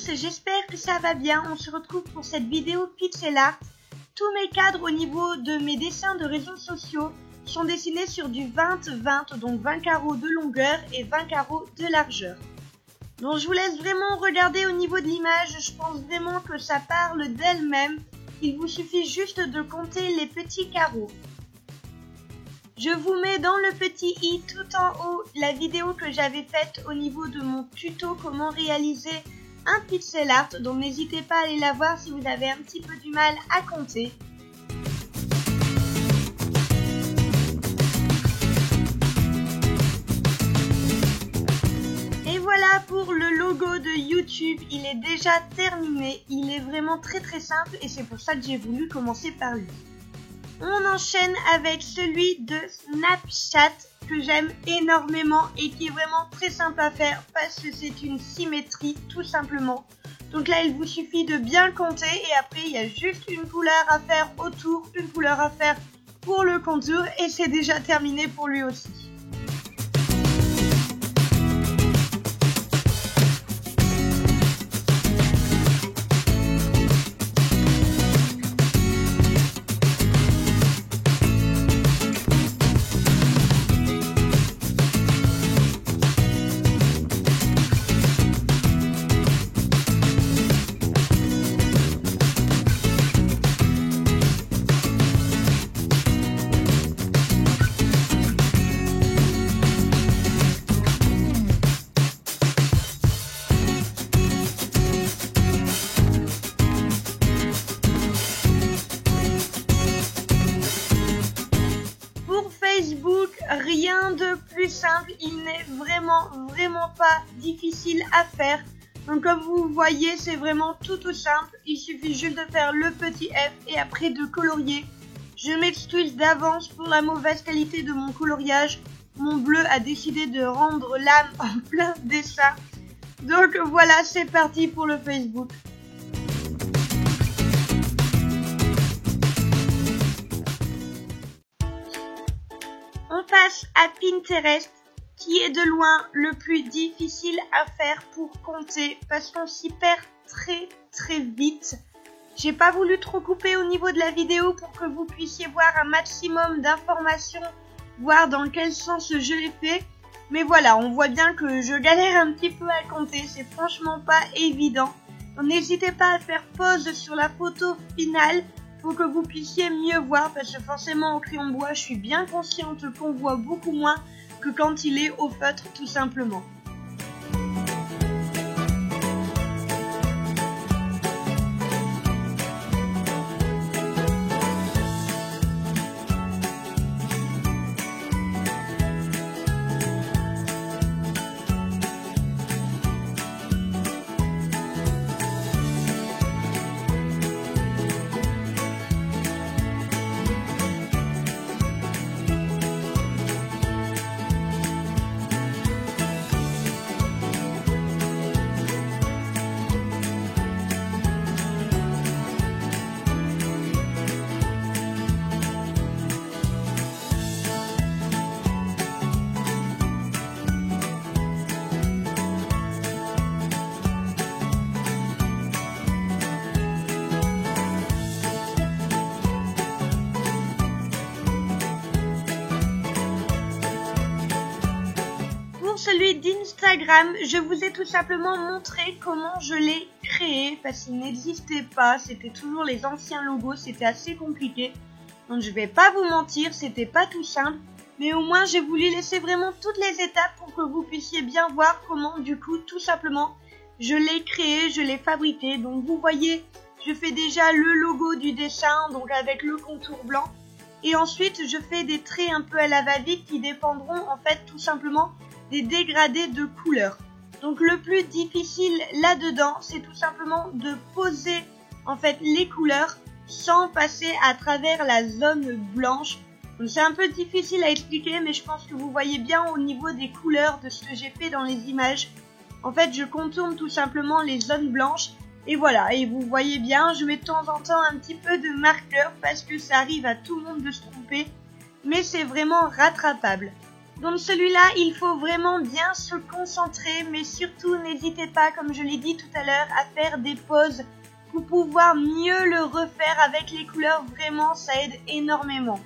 tous, j'espère que ça va bien. On se retrouve pour cette vidéo pixel art. Tous mes cadres au niveau de mes dessins de réseaux sociaux sont dessinés sur du 20-20, donc 20 carreaux de longueur et 20 carreaux de largeur. Donc je vous laisse vraiment regarder au niveau de l'image, je pense vraiment que ça parle d'elle-même. Il vous suffit juste de compter les petits carreaux. Je vous mets dans le petit i tout en haut la vidéo que j'avais faite au niveau de mon tuto comment réaliser un pixel art. Donc n'hésitez pas à aller la voir si vous avez un petit peu du mal à compter. Et voilà pour le logo de YouTube, il est déjà terminé. Il est vraiment très simple et c'est pour ça que j'ai voulu commencer par lui. On enchaîne avec celui de Snapchat que j'aime énormément et qui est vraiment très simple à faire parce que c'est une symétrie tout simplement. Donc là il vous suffit de bien compter et après il y a juste une couleur à faire autour, une couleur à faire pour le contour et c'est déjà terminé pour lui aussi. Facebook, rien de plus simple, il n'est vraiment pas difficile à faire. Donc comme vous voyez, c'est vraiment tout simple, il suffit juste de faire le petit F et après de colorier. Je m'excuse d'avance pour la mauvaise qualité de mon coloriage, mon bleu a décidé de rendre l'âme en plein dessin. Donc voilà, c'est parti pour le Facebook. On passe à Pinterest, qui est de loin le plus difficile à faire pour compter parce qu'on s'y perd très vite. J'ai pas voulu trop couper au niveau de la vidéo pour que vous puissiez voir un maximum d'informations, voir dans quel sens je l'ai fait. Mais voilà, on voit bien que je galère un petit peu à compter, c'est franchement pas évident. Donc n'hésitez pas à faire pause sur la photo finale pour que vous puissiez mieux voir parce que forcément au crayon bois je suis bien consciente qu'on voit beaucoup moins que quand il est au feutre tout simplement. Celui d'Instagram, je vous ai tout simplement montré comment je l'ai créé parce qu'il n'existait pas, c'était toujours les anciens logos, c'était assez compliqué. Donc je vais pas vous mentir, c'était pas tout simple, mais au moins j'ai voulu laisser vraiment toutes les étapes pour que vous puissiez bien voir comment du coup tout simplement je l'ai créé, je l'ai fabriqué. Donc vous voyez, je fais déjà le logo du dessin, donc avec le contour blanc. Et ensuite je fais des traits un peu à la va-vite qui dépendront en fait tout simplement des dégradés de couleurs. Donc le plus difficile là-dedans, c'est tout simplement de poser en fait les couleurs sans passer à travers la zone blanche. Donc c'est un peu difficile à expliquer, mais je pense que vous voyez bien au niveau des couleurs de ce que j'ai fait dans les images. En fait, je contourne tout simplement les zones blanches. Et voilà, et vous voyez bien, je mets de temps en temps un petit peu de marqueur parce que ça arrive à tout le monde de se tromper. Mais c'est vraiment rattrapable. Donc celui-là, il faut vraiment bien se concentrer, mais surtout n'hésitez pas, comme je l'ai dit tout à l'heure, à faire des pauses pour pouvoir mieux le refaire avec les couleurs. Vraiment, ça aide énormément.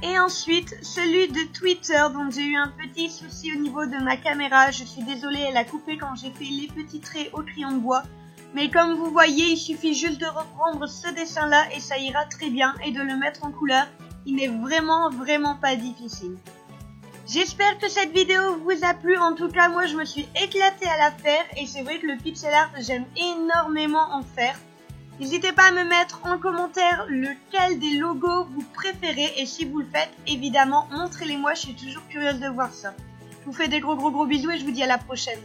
Et ensuite, celui de Twitter, dont j'ai eu un petit souci au niveau de ma caméra. Je suis désolée, elle a coupé quand j'ai fait les petits traits au crayon de bois. Mais comme vous voyez, il suffit juste de reprendre ce dessin-là et ça ira très bien, et de le mettre en couleur. Il n'est vraiment pas difficile. J'espère que cette vidéo vous a plu. En tout cas, moi je me suis éclatée à la faire, et c'est vrai que le pixel art, j'aime énormément en faire. N'hésitez pas à me mettre en commentaire lequel des logos vous préférez, et si vous le faites, évidemment, montrez-les moi, je suis toujours curieuse de voir ça. Je vous fais des gros bisous et je vous dis à la prochaine.